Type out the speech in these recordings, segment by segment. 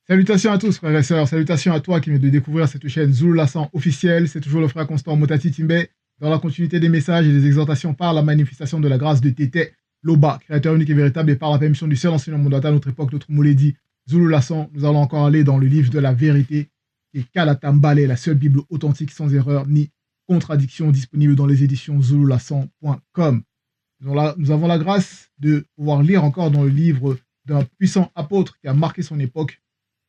Salutations à tous, frères et sœurs. Salutations à toi qui viens de découvrir cette chaîne Zulu Lassan officielle. C'est toujours le frère Constant Motati Timbe, dans la continuité des messages et des exhortations par la manifestation de la grâce de Tété Loba, créateur unique et véritable, et par la permission du seul enseignant mondial à notre époque, notre Mouledi Zulu Lassan. Nous allons encore aller dans le livre de la vérité, qui est Kalatambale, la seule Bible authentique sans erreur ni contradiction, disponible dans les éditions zululassan.com. Nous avons la grâce de pouvoir lire encore dans le livre d'un puissant apôtre qui a marqué son époque,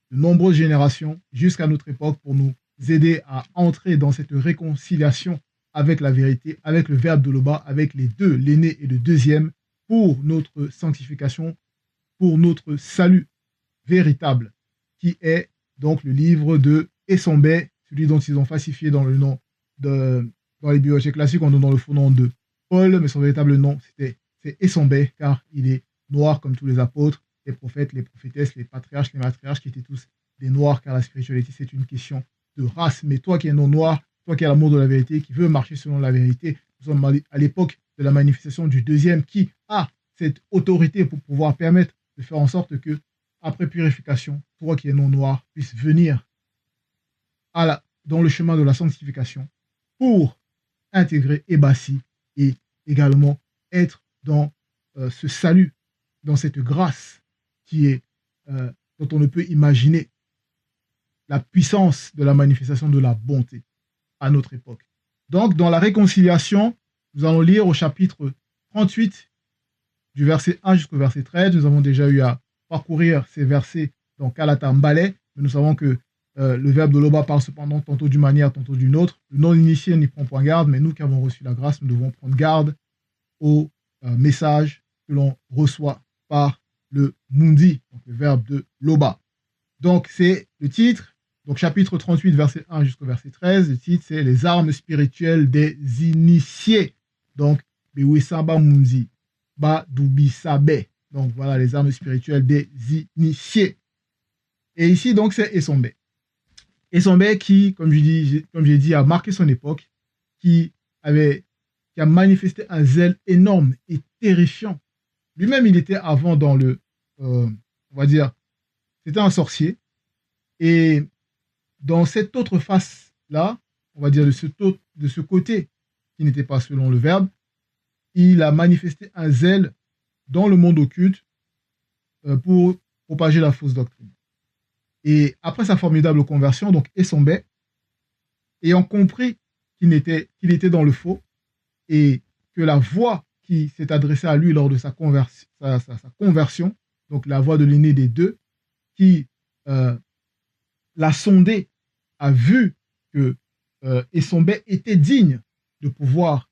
de nombreuses générations jusqu'à notre époque, pour nous aider à entrer dans cette réconciliation avec la vérité, avec le verbe de Loba, avec les deux, l'aîné et le deuxième, pour notre sanctification, pour notre salut véritable, qui est donc le livre de Essombe, celui dont ils ont falsifié dans le nom dans les bibliothèques classiques, on donne dans le faux nom de Paul, mais son véritable nom c'est Essombe, car il est noir comme tous les apôtres, les prophètes, les prophétesses, les patriarches, les matriarches, qui étaient tous des noirs, car la spiritualité, c'est une question de race. Mais toi qui es non noir, toi qui as l'amour de la vérité, qui veut marcher selon la vérité, nous sommes à l'époque de la manifestation du deuxième, qui a cette autorité pour pouvoir permettre de faire en sorte que, après purification, toi qui es non noir, puisses venir dans le chemin de la sanctification pour intégrer Ebassi et également être dans ce salut, dans cette grâce qui est, dont on ne peut imaginer la puissance de la manifestation de la bonté à notre époque. Donc, dans la réconciliation, nous allons lire au chapitre 38, du verset 1 jusqu'au verset 13. Nous avons déjà eu à parcourir ces versets dans Kalatambale, mais nous savons que le verbe de Loba parle cependant tantôt d'une manière, tantôt d'une autre. Le non-initié n'y prend point garde, mais nous qui avons reçu la grâce, nous devons prendre garde au message que l'on reçoit par le Mundi, donc le verbe de Loba. Donc c'est le titre, donc chapitre 38, verset 1 jusqu'au verset 13. Le titre, c'est les armes spirituelles des initiés. Donc, Bewisamba Mundi, Ba Dubisabe. Donc voilà, les armes spirituelles des initiés. Et ici, donc, c'est Essombe. Essombe qui, comme j'ai dit, a marqué son époque, qui a manifesté un zèle énorme et terrifiant. Lui-même, il était avant dans le, on va dire, c'était un sorcier. Et dans cette autre face-là, on va dire de ce côté qui n'était pas selon le verbe, il a manifesté un zèle dans le monde occulte pour propager la fausse doctrine. Et après sa formidable conversion, donc Essombe, ayant compris qu'il était dans le faux et que la voix qui s'est adressée à lui lors de sa conversion, donc la voix de l'aîné des deux, qui l'a sondé, a vu que Essombe était digne de pouvoir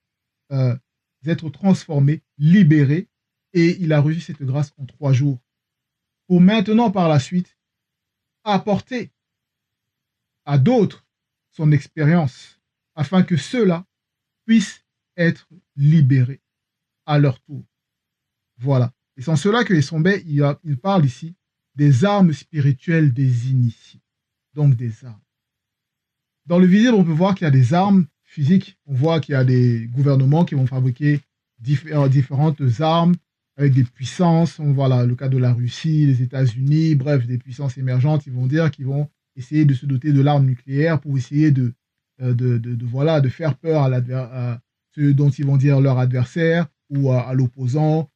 être transformé, libéré, et il a reçu cette grâce en 3 jours. Pour maintenant, par la suite, apporter à d'autres son expérience, afin que ceux-là puissent être libérés à leur tour. Voilà. Et c'est en cela que Essombe, il parle ici des armes spirituelles des initiés. Donc des armes. Dans le visible, on peut voir qu'il y a des armes physiques. On voit qu'il y a des gouvernements qui vont fabriquer différentes armes avec des puissances. On voit le cas de la Russie, les États-Unis, bref, des puissances émergentes, ils vont dire qu'ils vont essayer de se doter de l'arme nucléaire pour essayer de faire peur à ceux dont ils vont dire leur adversaire ou à l'opposant,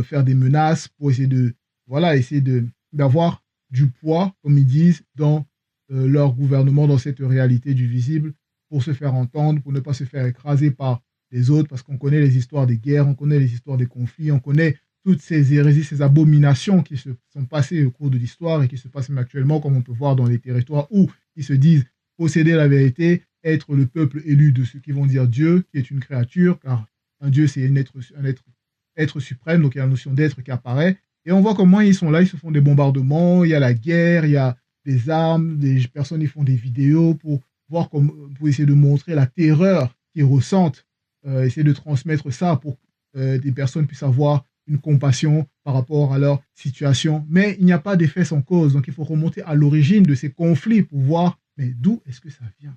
faire des menaces pour essayer d'avoir du poids, comme ils disent, dans leur gouvernement, dans cette réalité du visible, pour se faire entendre, pour ne pas se faire écraser par les autres, parce qu'on connaît les histoires des guerres, on connaît les histoires des conflits, on connaît toutes ces hérésies, ces abominations qui se sont passées au cours de l'histoire et qui se passent même actuellement, comme on peut voir dans les territoires où ils se disent posséder la vérité, être le peuple élu de ceux qui vont dire Dieu, qui est une créature, car un Dieu, c'est un être suprême, donc il y a la notion d'être qui apparaît. Et on voit comment ils sont là, ils se font des bombardements, il y a la guerre, il y a des armes, des personnes ils font des vidéos pour essayer de montrer la terreur qu'ils ressentent, essayer de transmettre ça pour que des personnes puissent avoir une compassion par rapport à leur situation. Mais il n'y a pas d'effet sans cause, donc il faut remonter à l'origine de ces conflits pour voir, mais d'où est-ce que ça vient?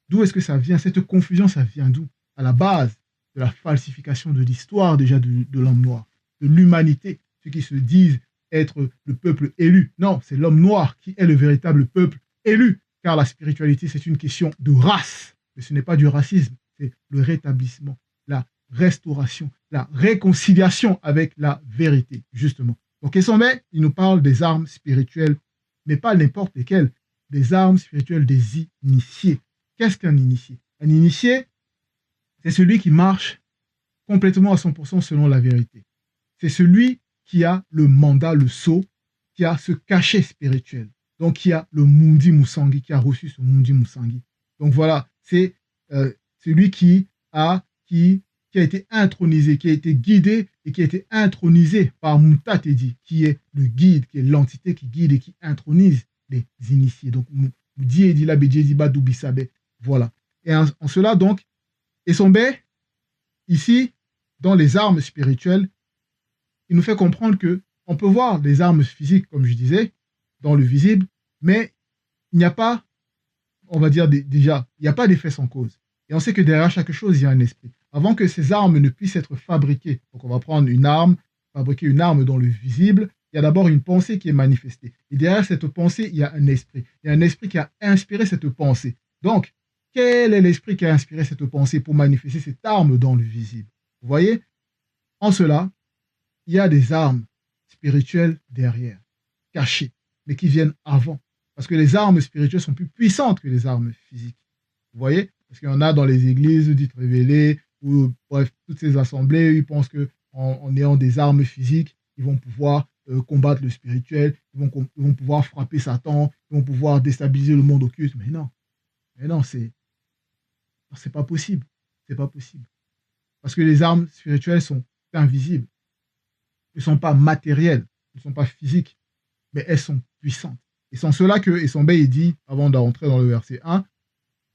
D'où est-ce que ça vient? Cette confusion, ça vient d'où? À la base de la falsification de l'histoire déjà de l'homme noir, de l'humanité, ceux qui se disent être le peuple élu. Non, c'est l'homme noir qui est le véritable peuple élu, car la spiritualité, c'est une question de race. Mais ce n'est pas du racisme, c'est le rétablissement, la restauration, la réconciliation avec la vérité, justement. Donc, Essombe, il nous parle des armes spirituelles, mais pas n'importe lesquelles, des armes spirituelles des initiés. Qu'est-ce qu'un initié? Un initié, c'est celui qui marche complètement à 100% selon la vérité. C'est celui qui a le mandat, le sceau, qui a ce cachet spirituel. Donc, qui a le Mundi Musangi, qui a reçu ce Mundi Musangi. Donc voilà, c'est celui qui a été intronisé, qui a été guidé et qui a été intronisé par Mutatedi, qui est le guide, qui est l'entité qui guide et qui intronise les initiés. Donc, voilà. Et en cela, donc, Essombe, ici, dans les armes spirituelles, il nous fait comprendre que on peut voir des armes physiques, comme je disais, dans le visible, mais il n'y a pas, on va dire déjà, il n'y a pas d'effet sans cause. Et on sait que derrière chaque chose, il y a un esprit. Avant que ces armes ne puissent être fabriquées, donc on va prendre une arme, fabriquer une arme dans le visible, il y a d'abord une pensée qui est manifestée. Et derrière cette pensée, il y a un esprit. Il y a un esprit qui a inspiré cette pensée. Donc, quel est l'esprit qui a inspiré cette pensée pour manifester cette arme dans le visible? Vous voyez? En cela, il y a des armes spirituelles derrière, cachées, mais qui viennent avant. Parce que les armes spirituelles sont plus puissantes que les armes physiques. Vous voyez? Parce qu'il y en a dans les églises dites révélées, ou bref, toutes ces assemblées, ils pensent qu'en ayant des armes physiques, ils vont pouvoir combattre le spirituel, ils vont pouvoir frapper Satan, ils vont pouvoir déstabiliser le monde occulte. Mais non, c'est pas possible. C'est pas possible. Parce que les armes spirituelles sont invisibles. Elles ne sont pas matérielles, elles ne sont pas physiques, mais elles sont puissantes. Et c'est en cela que Essombe dit, avant d'entrer dans le verset 1,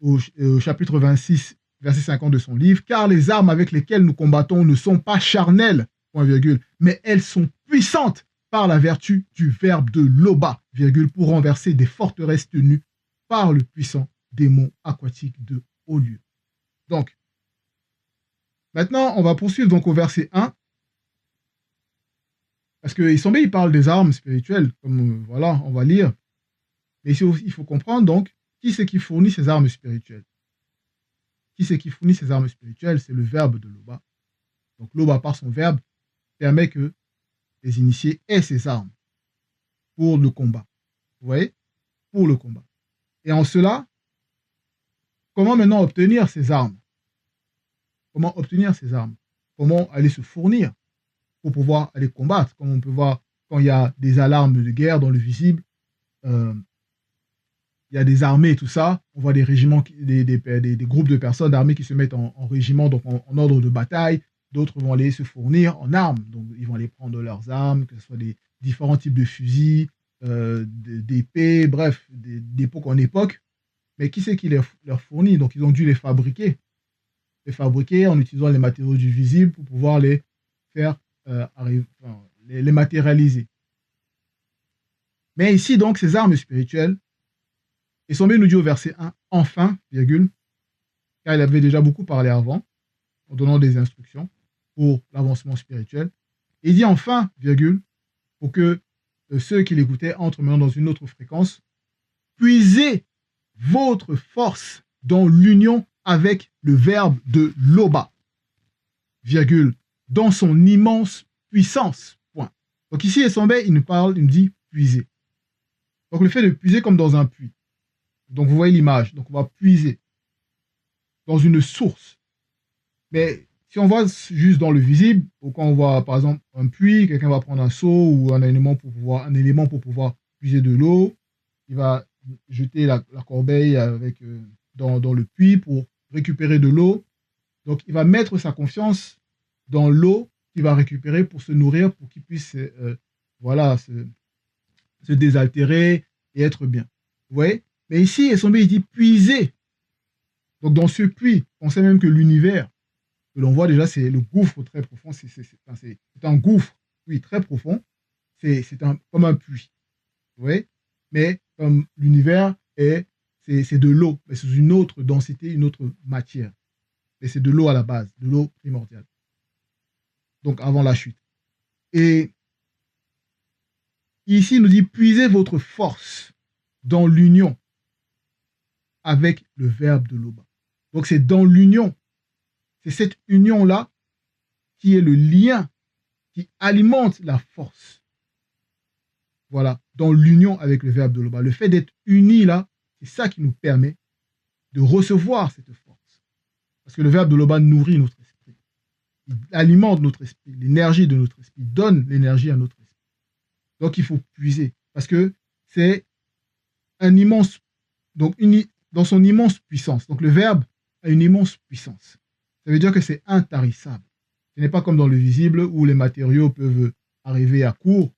au chapitre 26, verset 50 de son livre, car les armes avec lesquelles nous combattons ne sont pas charnelles, point virgule, mais elles sont puissantes par la vertu du verbe de Loba, virgule, pour renverser des forteresses tenues par le puissant démon aquatique de haut lieu. Donc, maintenant, on va poursuivre donc au verset 1, parce que Essombe, il parle des armes spirituelles, comme voilà, on va lire. Mais ici, il faut comprendre donc qui c'est qui fournit ces armes spirituelles. Qui c'est qui fournit ces armes spirituelles? C'est le verbe de Loba. Donc Loba, par son verbe, permet que les initiés aient ces armes pour le combat. Vous voyez? Pour le combat. Et en cela, comment maintenant obtenir ces armes? Comment obtenir ces armes? Comment aller se fournir pour pouvoir aller combattre? Comme on peut voir quand il y a des alarmes de guerre dans le visible, il y a des armées et tout ça, on voit des régiments, des groupes de personnes armées qui se mettent en régiment, donc en ordre de bataille. D'autres vont aller se fournir en armes, donc ils vont aller prendre leurs armes, que ce soit des différents types de fusils, d'épées, bref, d'époque en époque. Mais qui c'est qui leur fournit? Donc ils ont dû les fabriquer en utilisant les matériaux du visible pour pouvoir les faire les matérialiser. Mais ici, donc, ces armes spirituelles, Essombe nous dit au verset 1, enfin, virgule, car il avait déjà beaucoup parlé avant, en donnant des instructions pour l'avancement spirituel. Il dit enfin, virgule, pour que ceux qui l'écoutaient entrent maintenant dans une autre fréquence, puisez votre force dans l'union avec le verbe de Loba, virgule, dans son immense puissance, point. Donc ici, Essombe, il nous dit puiser. Donc le fait de puiser comme dans un puits. Donc vous voyez l'image. Donc on va puiser dans une source. Mais si on voit juste dans le visible, ou quand on voit par exemple un puits, quelqu'un va prendre un seau ou un élément pour pouvoir puiser de l'eau, il va jeter la corbeille dans le puits pour récupérer de l'eau. Donc il va mettre sa confiance dans l'eau qu'il va récupérer pour se nourrir, pour qu'il puisse se désaltérer et être bien. Vous voyez? Mais ici, Essombe, il dit puiser. Donc dans ce puits, on sait même que l'univers, que l'on voit déjà, c'est le gouffre très profond. C'est un gouffre, oui, très profond. C'est comme un puits. Vous voyez? Mais comme l'univers c'est de l'eau, mais sous une autre densité, une autre matière. Et c'est de l'eau à la base, de l'eau primordiale. Donc avant la chute. Et Ici, il nous dit, puisez votre force dans l'union avec le verbe de Loba. Donc, c'est dans l'union. C'est cette union-là qui est le lien qui alimente la force. Voilà, dans l'union avec le verbe de Loba. Le fait d'être unis là, c'est ça qui nous permet de recevoir cette force. Parce que le verbe de Loba nourrit notre esprit. Il alimente notre esprit, l'énergie de notre esprit, donne l'énergie à notre esprit. Donc il faut puiser. Parce que c'est un immense, donc dans son immense puissance. Donc le verbe a une immense puissance. Ça veut dire que c'est intarissable. Ce n'est pas comme dans le visible où les matériaux peuvent arriver à court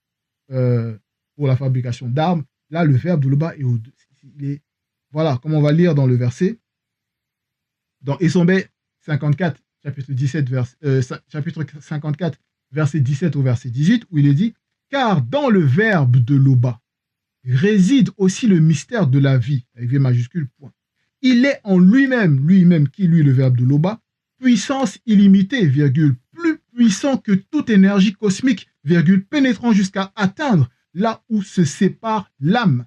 pour la fabrication d'armes. Là, le verbe de Loba est voilà, comme on va lire dans le verset, dans Esombe 54, chapitre 54, verset 17 au verset 18, où il est dit, car dans le verbe de Loba réside aussi le mystère de la vie, avec V majuscule, point. Il est en lui-même, qui lui, le verbe de Loba, puissance illimitée, virgule, plus puissant que toute énergie cosmique, virgule, pénétrant jusqu'à atteindre là où se sépare l'âme,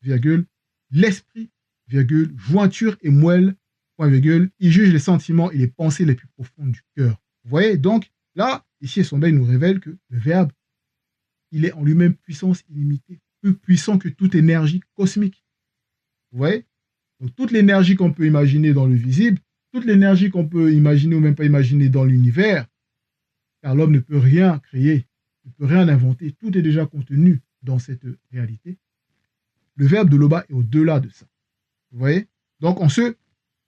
virgule, l'esprit, virgule, jointure et moelle, point virgule, il juge les sentiments et les pensées les plus profondes du cœur. Vous voyez, donc, là, ici, Esombe nous révèle que le verbe, il est en lui-même puissance illimitée, plus puissant que toute énergie cosmique. Vous voyez? Donc, toute l'énergie qu'on peut imaginer dans le visible, toute l'énergie qu'on peut imaginer ou même pas imaginer dans l'univers, car l'homme ne peut rien créer, ne peut rien inventer, tout est déjà contenu dans cette réalité. Le verbe de Loba est au-delà de ça. Vous voyez? Donc,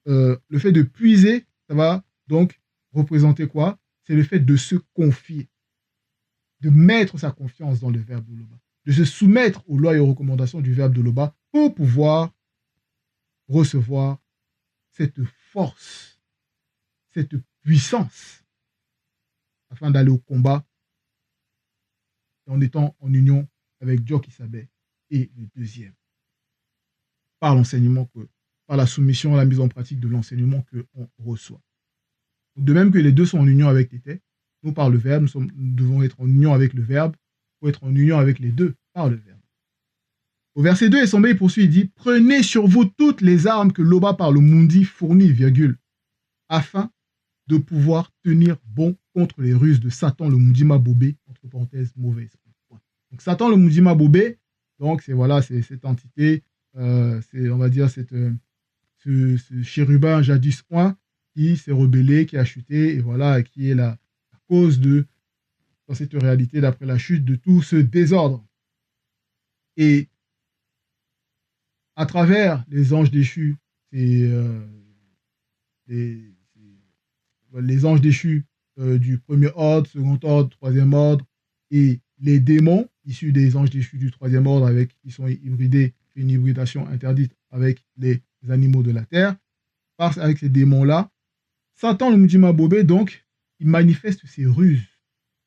le fait de puiser, ça va donc représenter quoi? C'est le fait de se confier, de mettre sa confiance dans le verbe de Loba, de se soumettre aux lois et aux recommandations du verbe de Loba pour pouvoir recevoir cette force, cette puissance, afin d'aller au combat en étant en union avec Dieu qui s'abat. Et le deuxième, par l'enseignement, par la soumission à la mise en pratique de l'enseignement qu'on reçoit. De même que les deux sont en union avec Tété, nous par le verbe, nous devons être en union avec le verbe pour être en union avec les deux par le verbe. Au verset 2, Esombe poursuit, il dit, prenez sur vous toutes les armes que Loba par le Mundi fournit, virgule, afin de pouvoir tenir bon contre les ruses de Satan le Mundima Bobé, entre parenthèses, mauvais esprit. Donc Satan le Mundima Bobé, donc c'est voilà, c'est cette entité, c'est on va dire ce chérubin jadis point qui s'est rebellé, qui a chuté, et voilà, qui est la cause dans cette réalité, d'après la chute, de tout ce désordre. Et à travers les anges déchus, les anges déchus du premier ordre, second ordre, troisième ordre, et les démons issus des anges déchus du troisième ordre, qui sont hybridés, une hybridation interdite avec les animaux de la terre, avec ces démons-là, Satan, le Mundima Bobé, donc, il manifeste ses ruses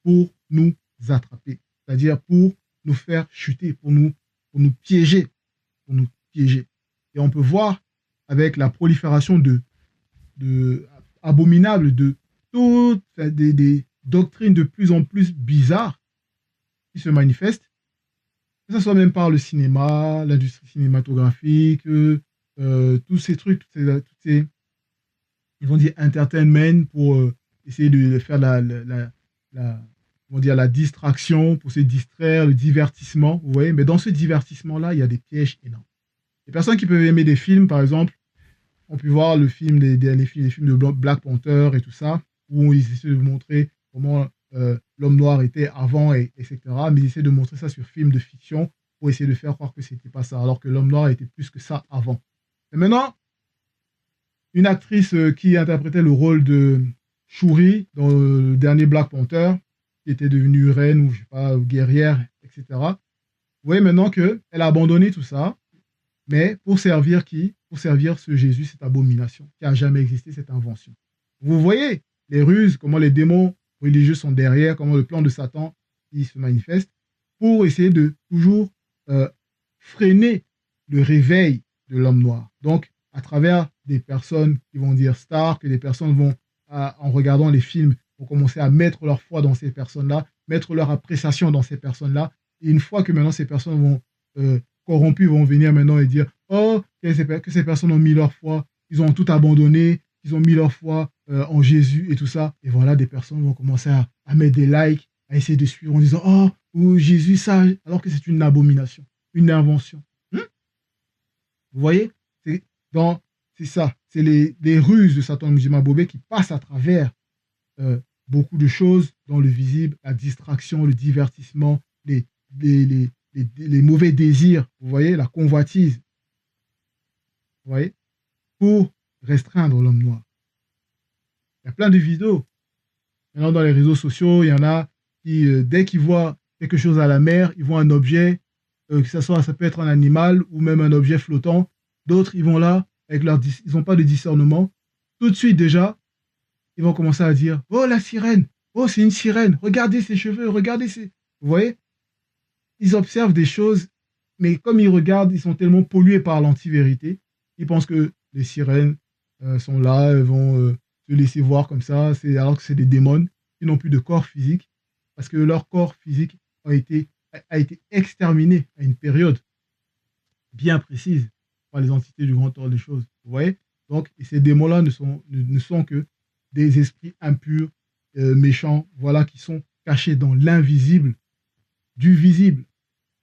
pour nous attraper, c'est-à-dire pour nous faire chuter, pour nous piéger, Et on peut voir avec la prolifération abominable de toutes des doctrines de plus en plus bizarres qui se manifestent, que ce soit même par le cinéma, l'industrie cinématographique, tous ces trucs, toutes ces ils vont dire entertainment pour essayer de faire la distraction, pour se distraire, le divertissement, vous voyez. Mais dans ce divertissement-là, il y a des pièges énormes. Les personnes qui peuvent aimer des films, par exemple, ont pu voir les films de Black Panther et tout ça, où ils essaient de montrer comment l'homme noir était avant, etc. Mais ils essaient de montrer ça sur film de fiction pour essayer de faire croire que c'était pas ça, alors que l'homme noir était plus que ça avant. Et maintenant, une actrice qui interprétait le rôle de Shuri dans le dernier Black Panther, qui était devenue reine ou je sais pas, guerrière, etc. Vous voyez maintenant qu'elle a abandonné tout ça, mais pour servir qui? Pour servir ce Jésus, cette abomination qui n'a jamais existé, cette invention. Vous voyez les ruses, comment les démons religieux sont derrière, comment le plan de Satan il se manifeste, pour essayer de toujours freiner le réveil de l'homme noir. Donc, à travers des personnes qui vont dire stars, que des personnes vont, en regardant les films, vont commencer à mettre leur foi dans ces personnes-là, mettre leur appréciation dans ces personnes-là, Et une fois que maintenant ces personnes vont corrompues vont venir maintenant et dire oh que ces personnes ont mis leur foi, ils ont tout abandonné, ils ont mis leur foi en Jésus et tout ça. Et voilà, des personnes vont commencer à mettre des likes, à essayer de suivre en disant oh Jésus ça, alors que c'est une abomination, une invention. Vous voyez, c'est ça, c'est les ruses de Satan Mujima Bobé qui passent à travers beaucoup de choses dans le visible, la distraction, le divertissement, les mauvais désirs, vous voyez, la convoitise, vous voyez, pour restreindre l'homme noir. Il y a plein de vidéos. Maintenant, dans les réseaux sociaux, il y en a qui, dès qu'ils voient quelque chose à la mer, ils voient un objet, que ça peut être un animal ou même un objet flottant. D'autres, ils vont là, ils n'ont pas de discernement. Tout de suite, déjà, ils vont commencer à dire oh, la sirène, oh, c'est une sirène, regardez ses cheveux, regardez ses. Vous voyez? Ils observent des choses, mais comme ils regardent, ils sont tellement pollués par l'anti-vérité, ils pensent que les sirènes sont là, elles vont se laisser voir comme ça, alors que c'est des démons qui n'ont plus de corps physique, parce que leur corps physique a été exterminé à une période bien précise par les entités du grand ordre des choses. Vous voyez? Donc, et ces démons-là ne sont que des esprits impurs, méchants, voilà, qui sont cachés dans l'invisible du visible.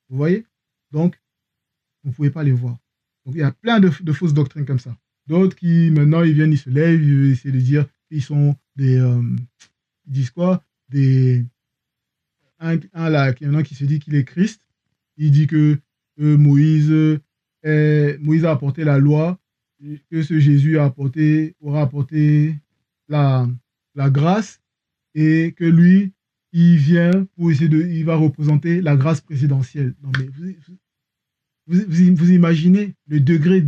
Vous voyez? Donc, vous ne pouvez pas les voir. Donc, il y a plein de fausses doctrines comme ça. D'autres qui, maintenant, ils viennent, ils se lèvent, ils essaient de dire qu'ils sont des... ils disent quoi? Un là, il y en a qui se dit qu'il est Christ. Il dit que Moïse a apporté la loi, que ce Jésus aura apporté la grâce, et que lui, il vient pour il va représenter la grâce présidentielle. Non, mais vous imaginez le degré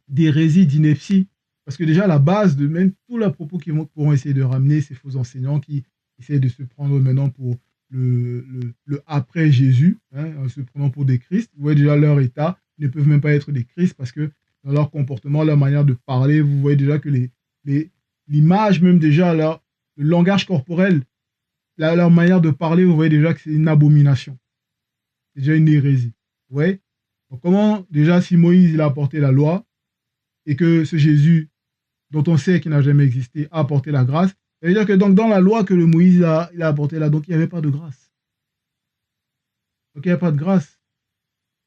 d'hérésie, d'ineptie, parce que déjà, la base de même tous les propos qu'ils pourront essayer de ramener, ces faux enseignants qui essaient de se prendre maintenant pour le après Jésus, en se prenant pour des Christ. Vous voyez déjà leur état, ils ne peuvent même pas être des Christ, parce que dans leur comportement, leur manière de parler, vous voyez déjà que l'image, même déjà, le langage corporel, leur manière de parler, vous voyez déjà que c'est une abomination. C'est déjà une hérésie. Vous voyez? Donc comment, déjà, si Moïse il a apporté la loi, et que ce Jésus, dont on sait qu'il n'a jamais existé, a apporté la grâce, ça veut dire que donc, dans la loi que le Moïse il a apporté là, donc il n'y avait pas de grâce. Donc il n'y a pas de grâce.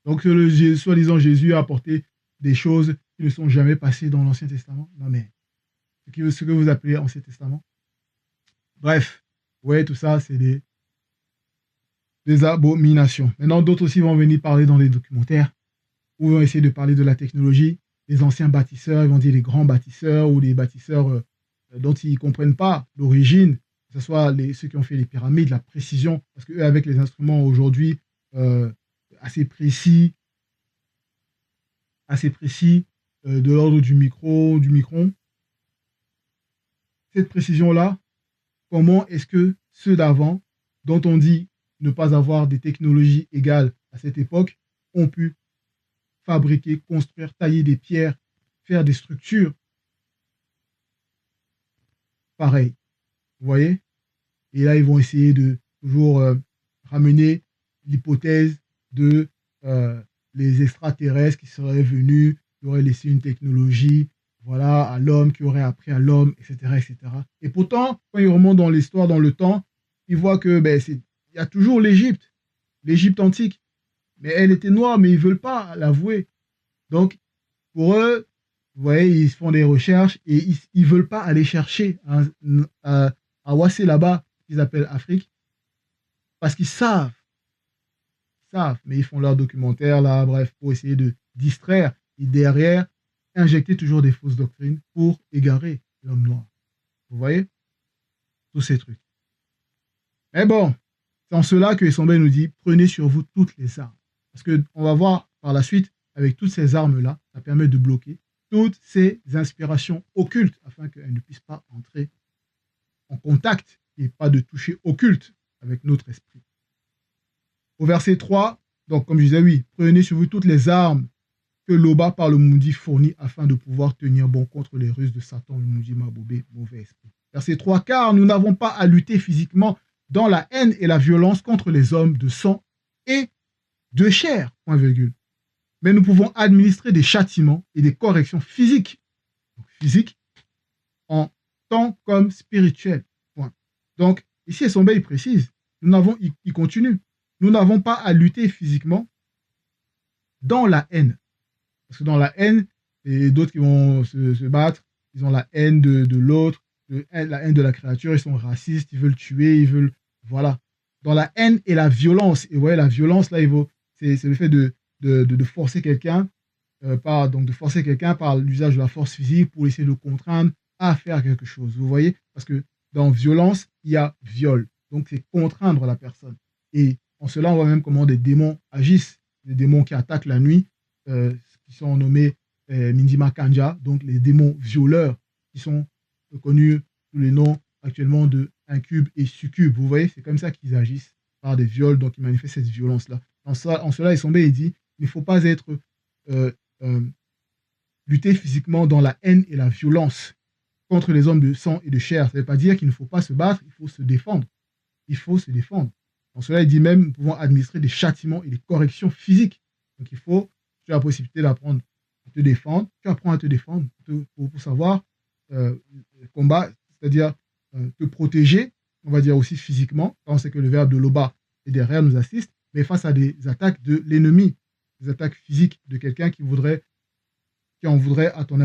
Donc soi-disant Jésus a apporté des choses qui ne sont jamais passées dans l'Ancien Testament. Non mais, ce que vous appelez Ancien Testament. Bref, vous voyez, tout ça, c'est des abominations. Maintenant, d'autres aussi vont venir parler dans les documentaires, ou vont essayer de parler de la technologie. Les anciens bâtisseurs, ils vont dire les grands bâtisseurs, ou les bâtisseurs dont ils ne comprennent pas l'origine, que ce soit ceux qui ont fait les pyramides, la précision, parce qu'eux, avec les instruments aujourd'hui assez précis, de l'ordre du micron, cette précision-là, comment est-ce que ceux d'avant, dont on dit ne pas avoir des technologies égales à cette époque, ont pu fabriquer, construire, tailler des pierres, faire des structures pareilles. Vous voyez? Et là, ils vont essayer de toujours ramener l'hypothèse de les extraterrestres qui seraient venus, qui auraient laissé une technologie, voilà, à l'homme, qui aurait appris à l'homme, etc., etc. Et pourtant, quand ils remontent dans l'histoire, dans le temps, ils voient que il y a toujours l'Égypte antique. Mais elle était noire, mais ils ne veulent pas l'avouer. Donc, pour eux, vous voyez, ils font des recherches et ils ne veulent pas aller chercher à Wassé là-bas, qu'ils appellent Afrique, parce qu'ils savent, mais ils font leur documentaire là, bref, pour essayer de distraire et derrière, injecter toujours des fausses doctrines pour égarer l'homme noir. Vous voyez? Tous ces trucs. Mais bon, c'est en cela que Essombe nous dit, prenez sur vous toutes les armes. Parce qu'on va voir par la suite, avec toutes ces armes-là, ça permet de bloquer toutes ces inspirations occultes afin qu'elles ne puissent pas entrer en contact et pas de toucher occulte avec notre esprit. Au verset 3, donc comme je disais, oui, prenez sur vous toutes les armes que l'Oba par le Mundi fournit afin de pouvoir tenir bon contre les ruses de Satan, le Mundi Mabobé, mauvais esprit. Verset 3, car nous n'avons pas à lutter physiquement dans la haine et la violence contre les hommes de sang et de chair, point virgule. Mais nous pouvons administrer des châtiments et des corrections physiques, donc physiques, en tant comme spirituels. Point. Donc, ici, Essombe, il précise, il continue, nous n'avons pas à lutter physiquement dans la haine. Parce que dans la haine, et d'autres qui vont se battre, ils ont la haine de l'autre, la haine de la créature, ils sont racistes, ils veulent tuer, ils veulent... Voilà. Dans la haine et la violence, et vous voyez, la violence, là, c'est le fait de forcer quelqu'un, de forcer quelqu'un par l'usage de la force physique pour essayer de le contraindre à faire quelque chose. Vous voyez? Parce que dans violence, il y a viol. Donc, c'est contraindre la personne. Et en cela, on voit même comment des démons agissent, des démons qui attaquent la nuit, qui sont nommés Mindima Kanja, donc les démons violeurs, qui sont connus sous les noms actuellement de incubes et succubes. Vous voyez, c'est comme ça qu'ils agissent par des viols, donc ils manifestent cette violence-là. En cela, Essombe, il dit, il ne faut pas être lutter physiquement dans la haine et la violence contre les hommes de sang et de chair. Ça ne veut pas dire qu'il ne faut pas se battre, il faut se défendre. Il faut se défendre. En cela, il dit même, nous pouvons administrer des châtiments et des corrections physiques. Donc il faut, tu as la possibilité d'apprendre à te défendre, tu apprends à te défendre pour savoir combat, c'est-à-dire te protéger, on va dire aussi physiquement, quand on sait que le verbe de Loba est derrière nous assiste, mais face à des attaques de l'ennemi, des attaques physiques de quelqu'un qui en voudrait à ton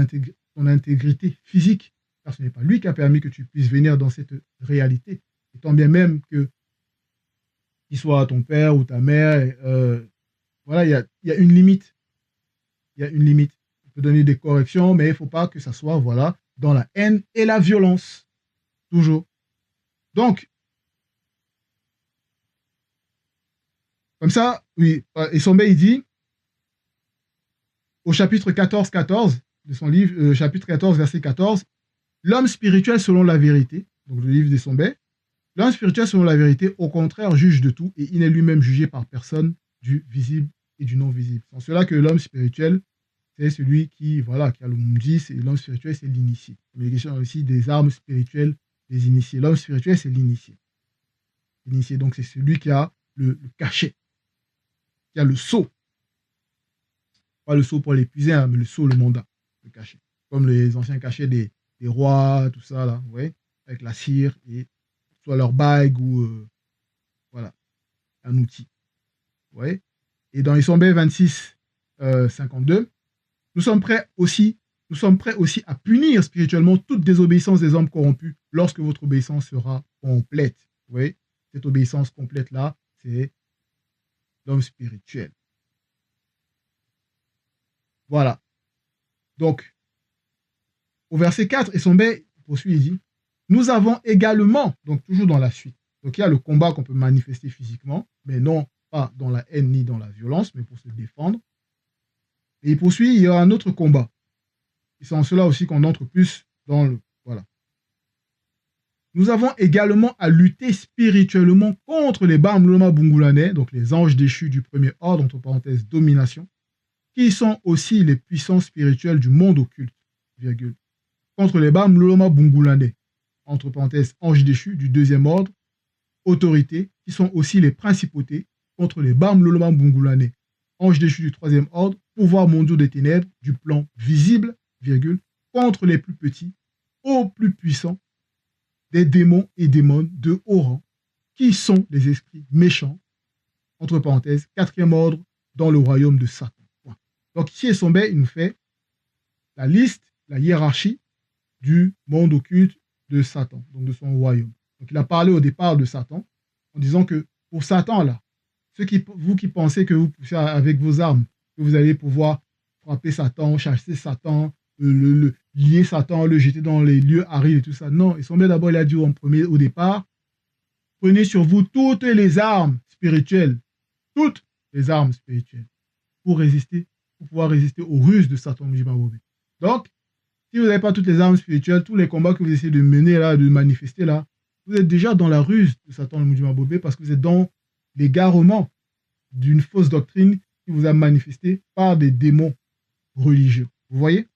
intégrité physique, car ce n'est pas lui qui a permis que tu puisses venir dans cette réalité. Et tant bien même que qu'il soit ton père ou ta mère, voilà, il y a une limite. Il y a une limite. On peut donner des corrections, mais il ne faut pas que ça soit, voilà, dans la haine et la violence. Toujours. Donc, comme ça, oui, Essombe, il dit, au chapitre 14 de son livre, chapitre 14, verset 14, l'homme spirituel selon la vérité, donc le livre d'Essombe, l'homme spirituel selon la vérité, au contraire, juge de tout, et il n'est lui-même jugé par personne du visible et du non visible. C'est en cela que l'homme spirituel, c'est celui qui, voilà, qui a le mundis, et l'homme spirituel, c'est l'initié. Il y a question aussi des armes spirituelles des initiés. L'homme spirituel, c'est l'initié. L'initié, donc c'est celui qui a le cachet, qui a le sceau. Pas le sceau pour l'épuiser, hein, mais le sceau, le mandat, le cachet. Comme les anciens cachets des rois, tout ça, là, vous voyez, avec la cire, et soit leur bague ou, voilà, un outil. Vous voyez. Et dans Essombe 26, 52, nous sommes prêts aussi à punir spirituellement toute désobéissance des hommes corrompus lorsque votre obéissance sera complète. Vous voyez, cette obéissance complète-là, c'est l'homme spirituel. Voilà. Donc, au verset 4, Essombe poursuit, il dit, nous avons également, donc toujours dans la suite, donc il y a le combat qu'on peut manifester physiquement, mais non pas dans la haine ni dans la violence, mais pour se défendre. Et il poursuit, il y a un autre combat. Et c'est en cela aussi qu'on entre plus dans le... Voilà. Nous avons également à lutter spirituellement contre les Bamloma Bungulanais, donc les anges déchus du premier ordre, entre parenthèses, domination, qui sont aussi les puissances spirituelles du monde occulte, virgule. Contre les Bamloma Bungulanais, entre parenthèses, anges déchus du deuxième ordre, autorités, qui sont aussi les principautés, contre les Bamloma Bungulanais, anges déchus du troisième ordre, pouvoirs mondiaux des ténèbres, du plan visible, virgule, contre les plus petits, aux plus puissants, des démons et démones de haut rang, qui sont les esprits méchants, entre parenthèses, quatrième ordre dans le royaume de Satan. Donc ici, Essombe, il nous fait la liste, la hiérarchie du monde occulte de Satan, donc de son royaume. Donc il a parlé au départ de Satan, en disant que pour Satan, là, vous qui pensez que vous poussez avec vos armes, que vous allez pouvoir frapper Satan, chasser Satan, lier Satan, le jeter dans les lieux arides et tout ça. Non, Essombe d'abord, il a dit au départ, prenez sur vous toutes les armes spirituelles, toutes les armes spirituelles, pour pouvoir résister aux ruses de Satan Mujimabobé. Donc, si vous n'avez pas toutes les armes spirituelles, tous les combats que vous essayez de mener là, de manifester là, vous êtes déjà dans la ruse de Satan Mujimabobé parce que vous êtes dans l'égarement d'une fausse doctrine qui vous a manifesté par des démons religieux. Vous voyez?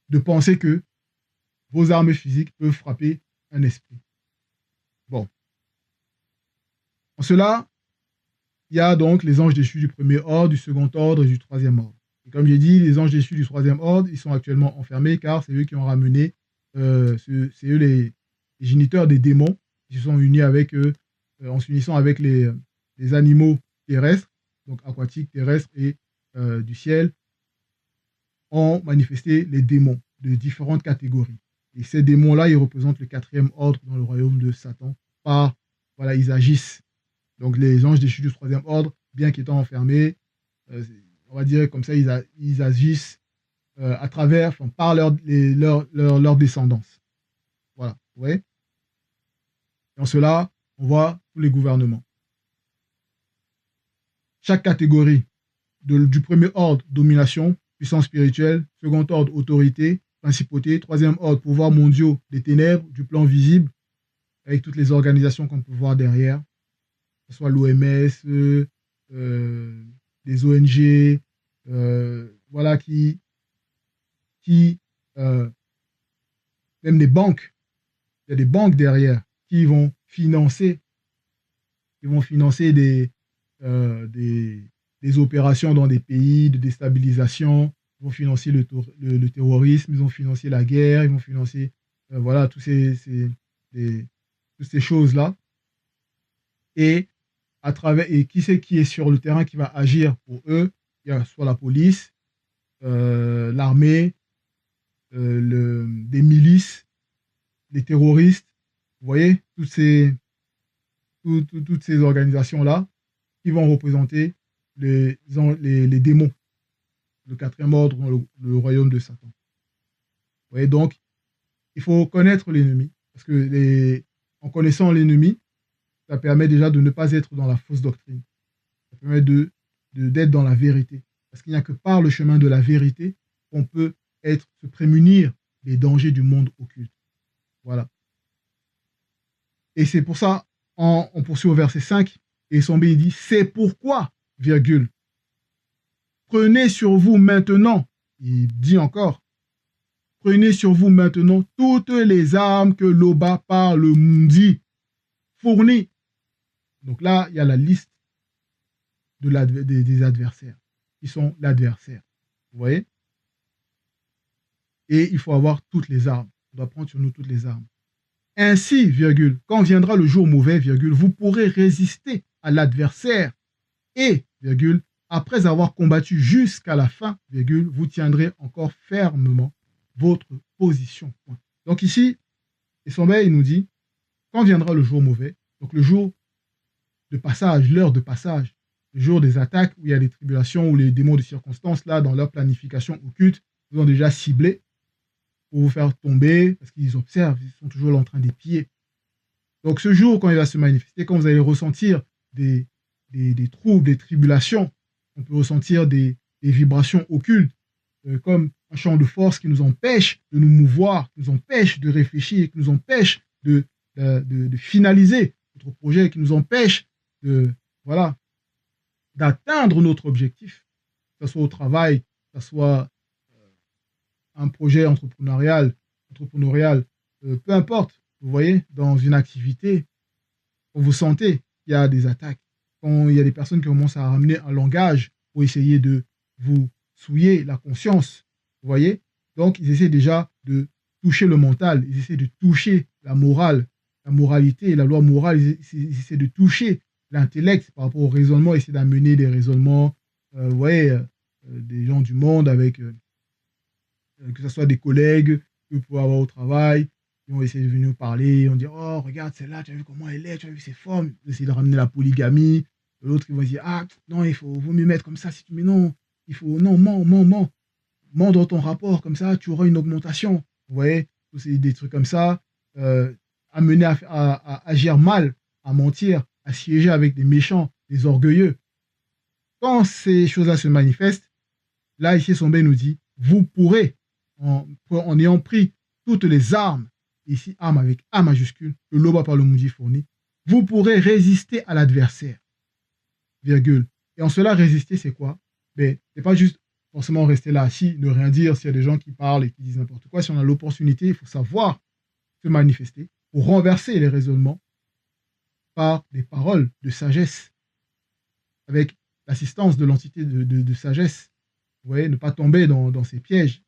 De penser que vos armes physiques peuvent frapper un esprit. Bon. En cela, il y a donc les anges déchus du premier ordre, du second ordre et du troisième ordre. Et comme j'ai dit, les anges déchus du troisième ordre, ils sont actuellement enfermés car c'est eux qui ont ramené, c'est eux les géniteurs des démons qui se sont unis avec eux, en s'unissant avec les animaux terrestres, donc aquatiques, terrestres et du ciel, ont manifesté les démons de différentes catégories. Et ces démons-là, ils représentent le quatrième ordre dans le royaume de Satan. Voilà, ils agissent. Donc les anges déchus du troisième ordre, bien qu'étant enfermés, on va dire comme ça, ils agissent à travers, enfin, par leur descendance. Voilà, vous voyez. Et en cela, on voit tous les gouvernements. Chaque catégorie du premier ordre, domination, puissance spirituelle, second ordre, autorité, principauté, troisième ordre, pouvoirs mondiaux des ténèbres, du plan visible, avec toutes les organisations qu'on peut voir derrière, que ce soit l'OMS, des ONG, voilà, même des banques, il y a des banques derrière qui vont financer des opérations dans des pays de déstabilisation, ils vont financer le terrorisme, ils vont financer la guerre, ils vont financer voilà, toutes ces choses-là. Et qui c'est qui est sur le terrain qui va agir pour eux? Il y a soit la police, l'armée, des milices, les terroristes, vous voyez, toutes ces organisations-là qui vont représenter les démons, le quatrième ordre dans le royaume de Satan. Vous voyez, donc, il faut connaître l'ennemi, parce que en connaissant l'ennemi, ça permet déjà de ne pas être dans la fausse doctrine. Ça permet d'être dans la vérité. Parce qu'il n'y a que par le chemin de la vérité qu'on peut se prémunir des dangers du monde occulte. Voilà. Et c'est pour ça, on poursuit au verset 5, et Sombé il dit, c'est pourquoi, virgule, prenez sur vous maintenant, il dit encore, prenez sur vous maintenant toutes les armes que l'Oba par le Mundi fournit. Donc là, il y a la liste des adversaires, qui sont l'adversaire. Vous voyez? Et il faut avoir toutes les armes. On doit prendre sur nous toutes les armes. Ainsi, virgule, quand viendra le jour mauvais, virgule, vous pourrez résister à l'adversaire et, virgule, après avoir combattu jusqu'à la fin, virgule, vous tiendrez encore fermement votre position. Donc ici, Essombe, il nous dit, quand viendra le jour mauvais, donc le jour de passage, l'heure de passage, le jour des attaques où il y a des tribulations, où les démons de circonstances, là, dans leur planification occulte, vous ont déjà ciblé pour vous faire tomber, parce qu'ils observent, ils sont toujours là en train d'épier. Donc ce jour, quand il va se manifester, quand vous allez ressentir des troubles, des tribulations, on peut ressentir des vibrations occultes, comme un champ de force qui nous empêche de nous mouvoir, qui nous empêche de réfléchir, qui nous empêche de finaliser notre projet, qui nous empêche d'atteindre notre objectif, que ce soit au travail, que ce soit un projet entrepreneurial, peu importe, vous voyez, dans une activité, quand vous sentez qu'il y a des attaques, quand il y a des personnes qui commencent à ramener un langage pour essayer de vous souiller la conscience, vous voyez, donc ils essaient déjà de toucher le mental, ils essaient de toucher la morale, la moralité, la loi morale, ils essaient de toucher l'intellect par rapport au raisonnement, essayer d'amener des raisonnements, vous voyez, des gens du monde avec... que ce soit des collègues que vous pouvez avoir au travail, qui vont essayer de venir parler, on dit oh regarde celle-là, tu as vu comment elle est, tu as vu ses formes, essayer de ramener la polygamie, l'autre qui va dire ah non il vaut mieux mettre comme ça, si tu mets non, il faut non mens dans ton rapport, comme ça tu auras une augmentation, vous voyez, c'est des trucs comme ça, amener à agir mal, à mentir, à siéger avec des méchants, des orgueilleux. Quand ces choses-là se manifestent, là ici Sombé nous dit vous pourrez, en ayant pris toutes les armes, ici armes avec A majuscule, que l'Oba par le Mundi fournit, vous pourrez résister à l'adversaire. Virgule. Et en cela, résister, c'est quoi? Mais c'est pas juste forcément rester là assis, ne rien dire s'il y a des gens qui parlent et qui disent n'importe quoi. Si on a l'opportunité, il faut savoir se manifester pour renverser les raisonnements par des paroles de sagesse. avec l'assistance de l'entité de sagesse. Vous voyez, ne pas tomber dans ces pièges,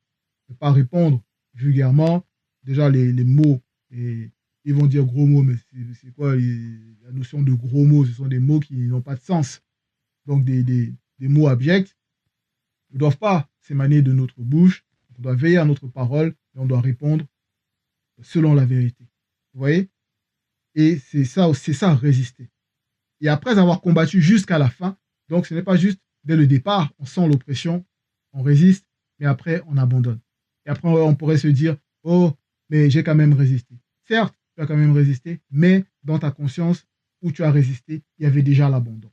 ne pas répondre vulgairement. Déjà, les mots, ils vont dire gros mots, mais c'est quoi la notion de gros mots? Ce sont des mots qui n'ont pas de sens. Donc, des mots abjects ne doivent pas s'émaner de notre bouche. On doit veiller à notre parole et on doit répondre selon la vérité. Vous voyez? Et c'est ça, résister. Et après avoir combattu jusqu'à la fin, donc ce n'est pas juste dès le départ, on sent l'oppression, on résiste, mais après on abandonne. Et après on pourrait se dire, oh, mais j'ai quand même résisté. Certes, tu as quand même résisté, mais dans ta conscience où tu as résisté, il y avait déjà l'abandon.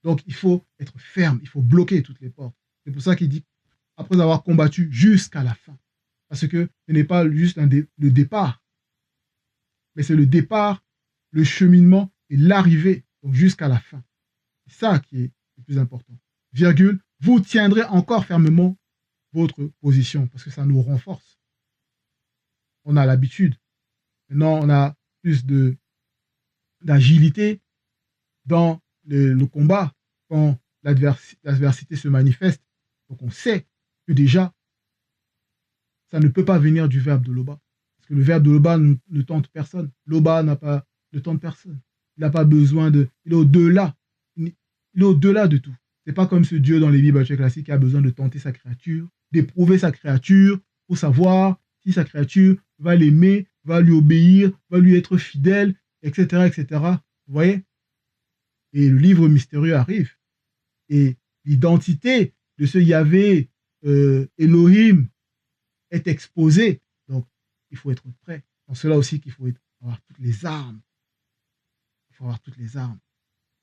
Donc il faut être ferme, il faut bloquer toutes les portes. C'est pour ça qu'il dit, après avoir combattu jusqu'à la fin. Parce que ce n'est pas juste le départ, mais c'est le départ, le cheminement et l'arrivée, donc jusqu'à la fin. C'est ça qui est le plus important. Virgule, vous tiendrez encore fermement votre position, parce que ça nous renforce. On a l'habitude. Maintenant, on a plus d'agilité dans le combat quand l'adversité se manifeste. Donc on sait que déjà, ça ne peut pas venir du verbe de Loba. Parce que le verbe de Loba ne tente personne. Loba ne tente personne. Il n'a pas besoin de... Il est au-delà. Il est au-delà de tout. C'est pas comme ce Dieu dans les Bibles classiques qui a besoin de tenter sa créature, d'éprouver sa créature pour savoir si sa créature va l'aimer, va lui obéir, va lui être fidèle, etc., etc. Vous voyez? Et le livre mystérieux arrive. Et l'identité de ce Yahvé, Elohim, est exposée. Donc, il faut être prêt. Dans cela aussi qu'il faut avoir toutes les armes. Il faut avoir toutes les armes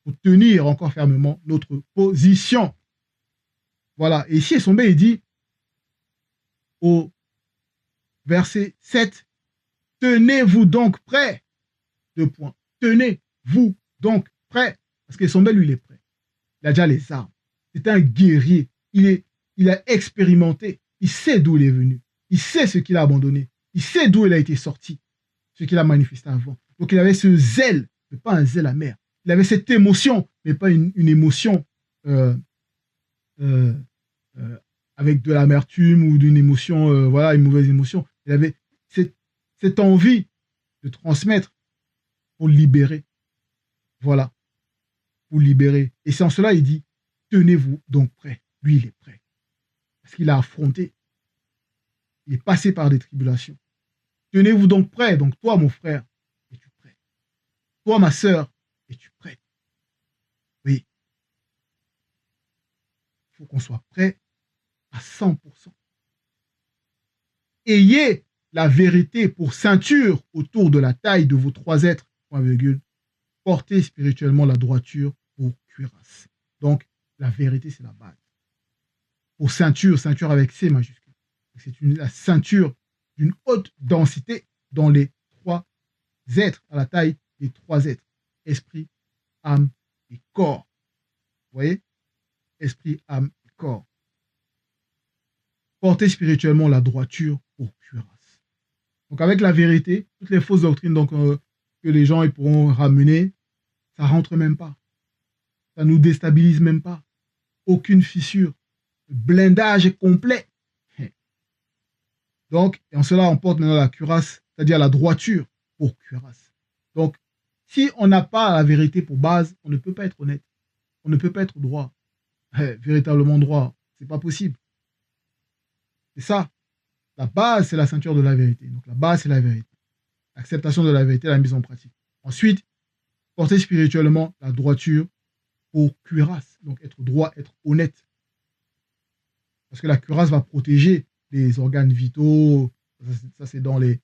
pour tenir encore fermement notre position. Voilà. Et ici, Sombe, il dit au verset 7, tenez-vous donc prêts. 2 points. Tenez-vous donc prêts. Parce que Sombe, lui, il est prêt. Il a déjà les armes. C'est un guerrier. Il a expérimenté. Il sait d'où il est venu. Il sait ce qu'il a abandonné. Il sait d'où il a été sorti. Ce qu'il a manifesté avant. Donc il avait ce zèle, mais pas un zèle amer. Il avait cette émotion, mais pas une émotion avec de l'amertume ou d'une émotion, voilà, une mauvaise émotion. Il avait cette envie de transmettre pour libérer. Voilà. Pour libérer. Et c'est en cela il dit, tenez-vous donc prêts. Lui, il est prêt. Parce qu'il a affronté. Il est passé par des tribulations. Tenez-vous donc prêts. Donc toi, mon frère, es-tu prêt? Toi, ma sœur, es-tu prêt? Oui. Il faut qu'on soit prêt à 100%. Ayez la vérité pour ceinture autour de la taille de vos 3 êtres, point virgule. Portez spirituellement la droiture pour cuirasse. Donc, la vérité, c'est la base. Pour ceinture, ceinture avec C majuscule. C'est la ceinture d'une haute densité dans les 3 êtres, à la taille des 3 êtres. Esprit, âme et corps. Vous voyez? Esprit, âme et corps. Portez spirituellement la droiture pour cuirasse. Donc avec la vérité, toutes les fausses doctrines que les gens ils pourront ramener, ça rentre même pas. Ça nous déstabilise même pas. Aucune fissure. Le blindage est complet. Donc, et en cela, on porte maintenant la cuirasse, c'est-à-dire la droiture pour cuirasse. Donc, si on n'a pas la vérité pour base, on ne peut pas être honnête. On ne peut pas être droit. Véritablement droit. C'est pas possible. C'est ça. La base, c'est la ceinture de la vérité. Donc, la base, c'est la vérité. L'acceptation de la vérité, la mise en pratique. Ensuite, porter spirituellement la droiture pour cuirasse. Donc, être droit, être honnête. Parce que la cuirasse va protéger les organes vitaux. Ça c'est dans les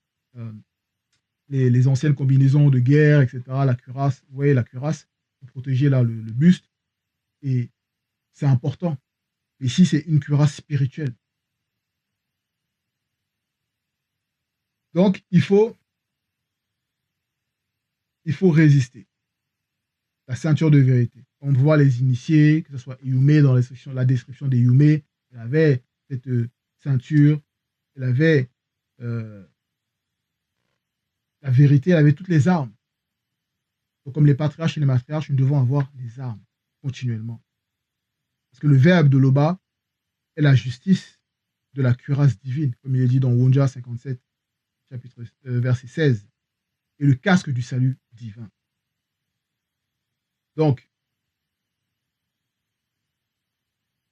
anciennes combinaisons de guerre, etc. La cuirasse, vous voyez, la cuirasse, pour protéger là, le buste. Et c'est important. Ici, c'est une cuirasse spirituelle. Donc, il faut résister. La ceinture de vérité. On voit les initiés, que ce soit Yume, dans la description des Yume, elle avait cette ceinture, elle avait la vérité, elle avait toutes les armes. Donc, comme les patriarches et les matriarches, nous devons avoir les armes continuellement. Parce que le verbe de Loba est la justice de la cuirasse divine, comme il est dit dans Wonja 57, verset 16, et le casque du salut divin. Donc,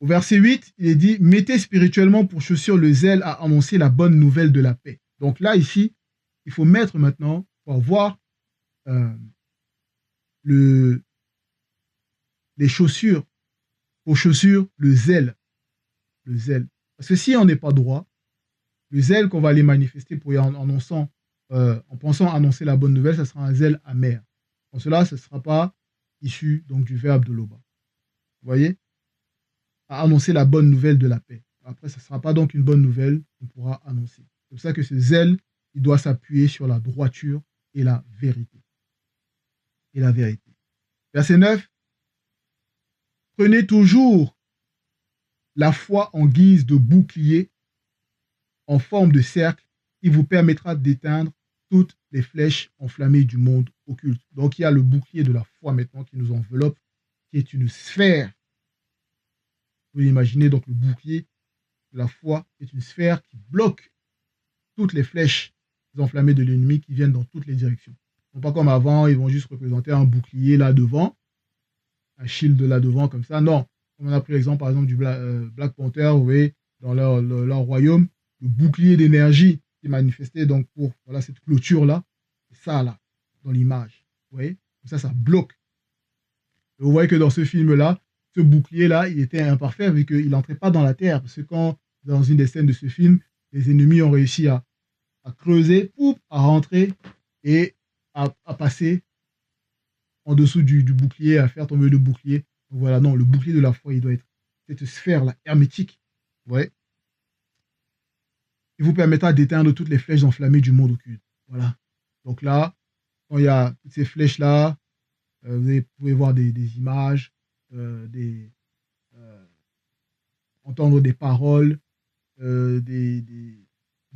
au verset 8, il est dit « Mettez spirituellement pour chaussure le zèle à annoncer la bonne nouvelle de la paix. » Donc là, ici, il faut mettre maintenant, pour voir les chaussures, pour chaussure le zèle. Le zèle. Parce que si on n'est pas droit, le zèle qu'on va aller manifester pour en pensant annoncer la bonne nouvelle, ça sera un zèle amer. En cela, ce ne sera pas issu donc, du verbe de Loba. Vous voyez? À annoncer la bonne nouvelle de la paix. Après, ça ne sera pas donc une bonne nouvelle qu'on pourra annoncer. C'est pour ça que ce zèle, il doit s'appuyer sur la droiture et la vérité. Et la vérité. Verset 9. Prenez toujours la foi en guise de bouclier en forme de cercle qui vous permettra d'éteindre toutes les flèches enflammées du monde occulte. Donc il y a le bouclier de la foi maintenant qui nous enveloppe, qui est une sphère. Vous imaginez donc le bouclier de la foi est une sphère qui bloque toutes les flèches enflammées de l'ennemi qui viennent dans toutes les directions. Non pas comme avant, ils vont juste représenter un bouclier là devant, un shield là devant comme ça. Non, on a pris l'exemple par exemple du Black Panther, vous voyez, dans leur royaume, le bouclier d'énergie qui est manifesté donc pour voilà, cette clôture là, c'est ça là, dans l'image. Vous voyez, comme ça bloque. Et vous voyez que dans ce film là, ce bouclier là, il était imparfait vu qu'il n'entrait pas dans la terre. Parce que quand, dans une des scènes de ce film, les ennemis ont réussi à creuser, à rentrer et à passer en dessous du bouclier, à faire tomber le bouclier. Donc voilà, non, le bouclier de la foi, il doit être cette sphère-là, hermétique. Ouais. Il vous permettra d'éteindre toutes les flèches enflammées du monde occulte. Voilà. Donc là, quand il y a toutes ces flèches-là, vous pouvez voir des images, entendre des paroles, des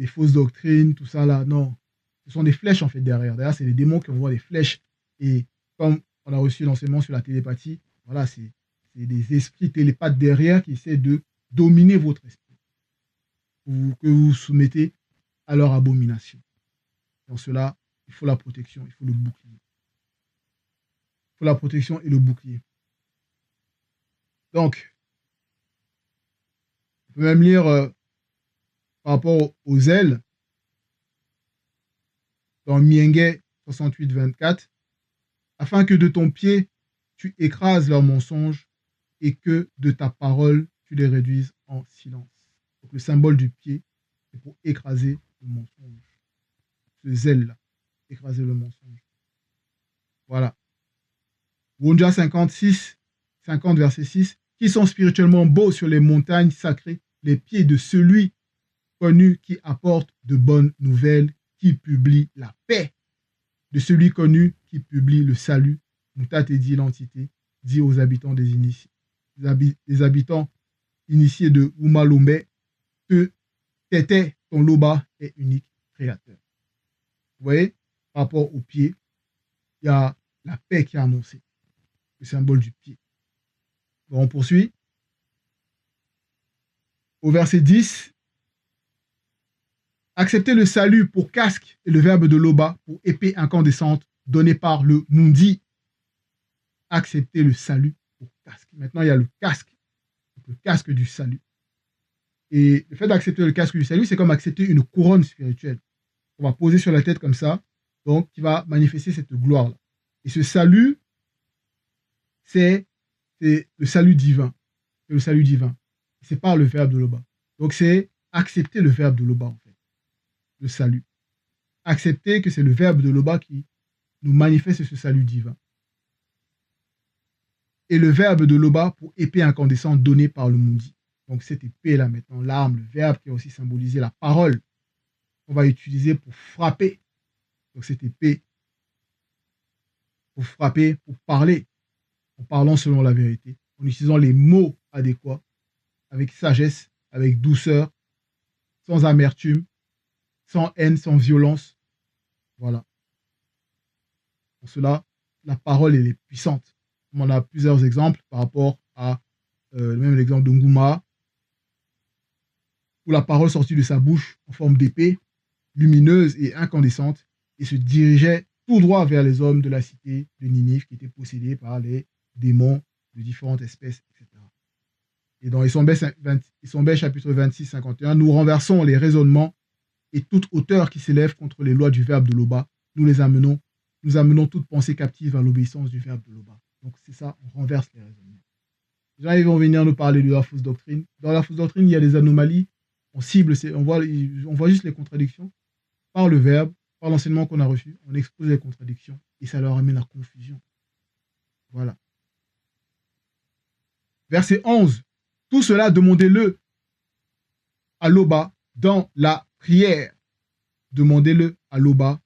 fausses doctrines, tout ça là. Non. Ce sont des flèches en fait derrière. Derrière, c'est les démons qui envoient des flèches. Et comme on a reçu l'enseignement sur la télépathie, voilà, c'est des esprits télépathes derrière qui essaient de dominer votre esprit. Que vous soumettez à leur abomination. Dans cela, il faut la protection, il faut le bouclier. Il faut la protection et le bouclier. Donc, on peut même lire par rapport aux ailes, dans Mienge 68-24, afin que de ton pied, tu écrases leurs mensonges et que de ta parole, tu les réduises en silence. Donc, le symbole du pied, c'est pour écraser le mensonge. Ce zèle-là, écraser le mensonge. Voilà. Wonja 56, 50, verset 6, qui sont spirituellement beaux sur les montagnes sacrées, les pieds de celui connu qui apporte de bonnes nouvelles, qui publie la paix, de celui connu qui publie le salut, Moutat et dit l'entité, dit aux habitants des initiés, les habitants initiés de Oumalombe, que Tété, ton Loba, est unique créateur. Vous voyez, par rapport au pied, il y a la paix qui est annoncée, le symbole du pied. Bon, on poursuit. Au verset 10, acceptez le salut pour casque et le verbe de Loba pour épée incandescente donné par le Mundi. Acceptez le salut pour casque. Maintenant, il y a le casque du salut. Et le fait d'accepter le casque du salut, c'est comme accepter une couronne spirituelle. On va poser sur la tête comme ça, donc qui va manifester cette gloire-là. Et ce salut, c'est le salut divin. C'est le salut divin. C'est par le verbe de Loba. Donc c'est accepter le verbe de Loba, en fait. Le salut. Accepter que c'est le verbe de Loba qui nous manifeste ce salut divin. Et le verbe de Loba pour épée incandescente donnée par le Mundi. Donc cette épée-là maintenant, l'arme, le verbe qui a aussi symbolisé la parole qu'on va utiliser pour frapper. Donc cette épée, pour frapper, pour parler, en parlant selon la vérité, en utilisant les mots adéquats, avec sagesse, avec douceur, sans amertume, sans haine, sans violence. Voilà. Pour cela, la parole, elle est puissante. On a plusieurs exemples par rapport à même l'exemple de Ngouma, où la parole sortit de sa bouche en forme d'épée, lumineuse et incandescente, et se dirigeait tout droit vers les hommes de la cité de Ninive qui étaient possédés par les démons de différentes espèces, etc. Et dans Issombé chapitre 26, 51, nous renversons les raisonnements et toute hauteur qui s'élève contre les lois du verbe de l'Oba. Nous amenons toute pensée captive à l'obéissance du verbe de l'Oba. Donc c'est ça, on renverse les raisonnements. Les gens ils vont venir nous parler de la fausse doctrine. Dans la fausse doctrine, il y a des anomalies. On cible, on voit juste les contradictions par le verbe, par l'enseignement qu'on a reçu. On expose les contradictions et ça leur amène à confusion. Voilà. Verset 11. Tout cela, demandez-le à l'Oba dans la prière. Demandez-le à l'Oba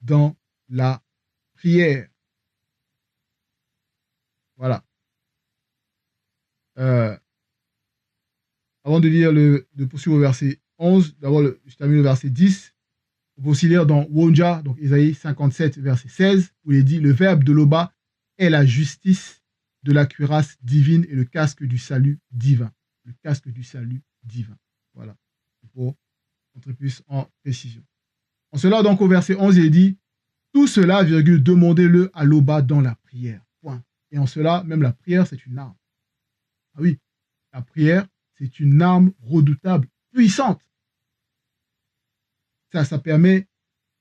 dans la prière. Voilà. Avant de lire de poursuivre au verset 11, d'abord, je termine le verset 10. On peut aussi lire dans Wonja, donc Isaïe 57, verset 16, où il est dit, le verbe de l'Oba est la justice de la cuirasse divine et le casque du salut divin. Le casque du salut divin. Voilà. Pour entrer plus en précision. En cela, donc, au verset 11, il est dit, tout cela, virgule, demandez-le à l'Oba dans la prière. Point. Et en cela, même la prière, c'est une arme. Ah oui, la prière, c'est une arme redoutable, puissante. Ça permet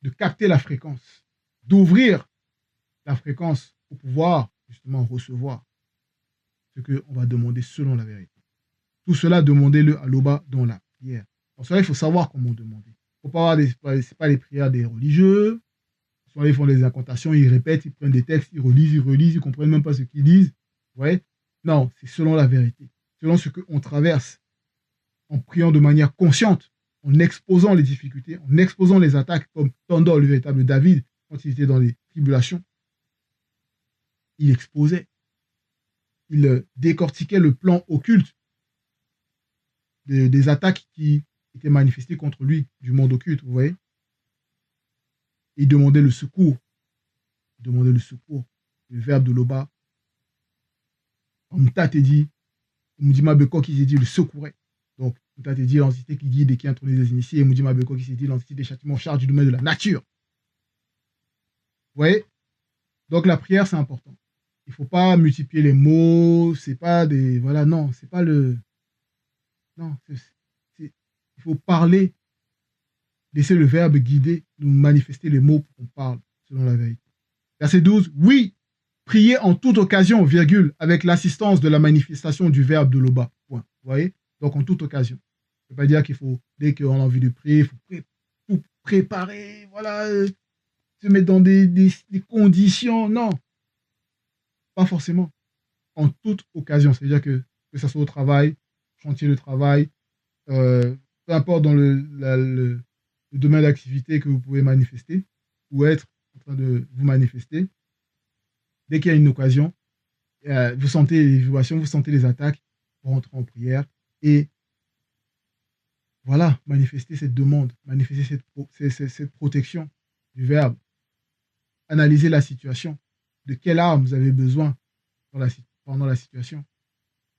de capter la fréquence, d'ouvrir la fréquence pour pouvoir justement recevoir ce qu'on va demander selon la vérité. Tout cela, demandez-le à l'Oba dans la prière. Pour cela, il faut savoir comment demander. Il faut pas avoir c'est pas les prières des religieux. Soit ils font des incantations, ils répètent, ils prennent des textes, ils relisent, ils ne comprennent même pas ce qu'ils disent. Vous voyez? Non, c'est selon la vérité, selon ce qu'on traverse, en priant de manière consciente, en exposant les difficultés, en exposant les attaques, comme Tandor, le véritable David, quand il était dans les tribulations. Il exposait, il décortiquait le plan occulte des attaques qui étaient manifestées contre lui du monde occulte, vous voyez. Il demandait le secours. Il demandait le secours. Le verbe de l'Oba. Mouta te dit, Moudima Beko qui s'est dit le secourait. Donc, Mouta te dit l'entité qui guide et qui introduit les initiés, et Moudima Beko qui s'est dit l'entité des châtiments charge du domaine de la nature. Vous voyez? Donc, la prière, c'est important. Il ne faut pas multiplier les mots, c'est pas des. Voilà, non, c'est pas le. Non, il faut parler. Laisser le verbe guider, nous manifester les mots pour qu'on parle selon la vérité. Verset 12. Oui, priez en toute occasion, virgule, avec l'assistance de la manifestation du verbe de l'Oba. Point. Vous voyez? Donc en toute occasion. Ça ne veut pas dire qu'il faut, dès qu'on a envie de prier, il faut tout préparer, voilà, se mettre dans des conditions. Non, pas forcément. En toute occasion. C'est-à-dire que ça soit au travail, chantier de travail, peu importe dans le domaine d'activité que vous pouvez manifester ou être en train de vous manifester. Dès qu'il y a une occasion, vous sentez les vibrations, vous sentez les attaques, vous rentrez en prière et voilà, manifester cette demande, manifester cette protection du verbe. Analyser la situation. De quelle arme vous avez besoin pendant la situation.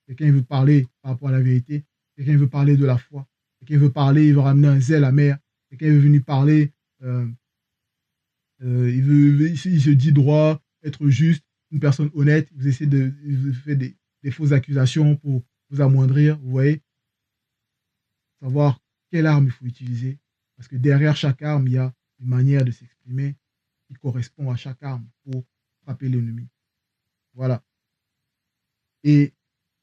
Quelqu'un veut parler par rapport à la vérité, quelqu'un veut parler de la foi, quelqu'un veut parler, il veut ramener un zèle amer. Quelqu'un est venu parler, il se dit droit, être juste, une personne honnête, vous essayez vous faites des fausses accusations pour vous amoindrir, vous voyez. Savoir quelle arme il faut utiliser, parce que derrière chaque arme, il y a une manière de s'exprimer qui correspond à chaque arme pour frapper l'ennemi. Voilà. Et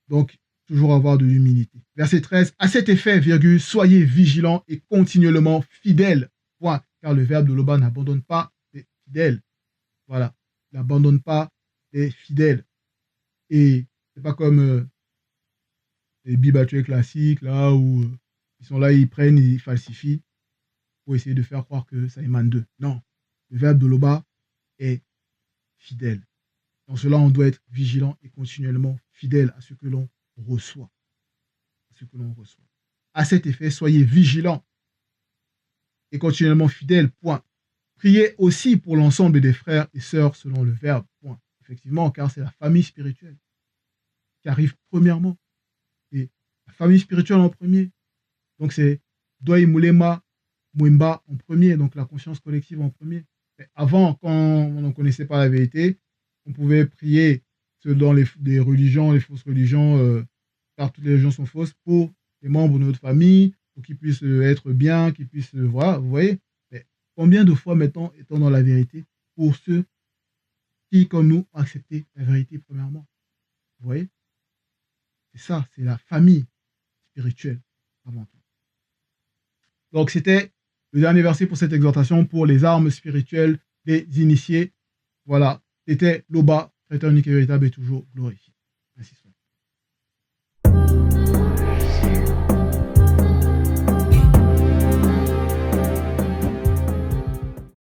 donc, toujours avoir de l'humilité. Verset 13, à cet effet, virgule, soyez vigilants et continuellement fidèles. Point. Car le verbe de l'Oba n'abandonne pas les fidèles. Voilà. Il n'abandonne pas les fidèles. Et c'est pas comme les bibattués classiques, là où ils sont là, ils prennent, ils falsifient pour essayer de faire croire que ça émane d'eux. Non. Le verbe de l'Oba est fidèle. Dans cela, on doit être vigilant et continuellement fidèle à ce que l'on reçoit. À cet effet, soyez vigilants et continuellement fidèles. Point. Priez aussi pour l'ensemble des frères et sœurs selon le verbe. Point. Effectivement, car c'est la famille spirituelle qui arrive premièrement. La famille spirituelle en premier. Donc c'est Doi Mulema Mwemba en premier, donc la conscience collective en premier. Mais avant, quand on ne connaissait pas la vérité, on pouvait prier dans les religions, les fausses religions, car toutes les religions sont fausses, pour les membres de notre famille, pour qu'ils puissent être bien, qu'ils puissent, voilà, vous voyez. Mais combien de fois maintenant étant dans la vérité pour ceux qui, comme nous, ont accepté la vérité premièrement? Vous voyez? C'est ça, c'est la famille spirituelle avant tout. Donc c'était le dernier verset pour cette exhortation pour les armes spirituelles des initiés. Voilà, c'était Loba, créateur unique et véritable et toujours glorifié. Ainsi soit.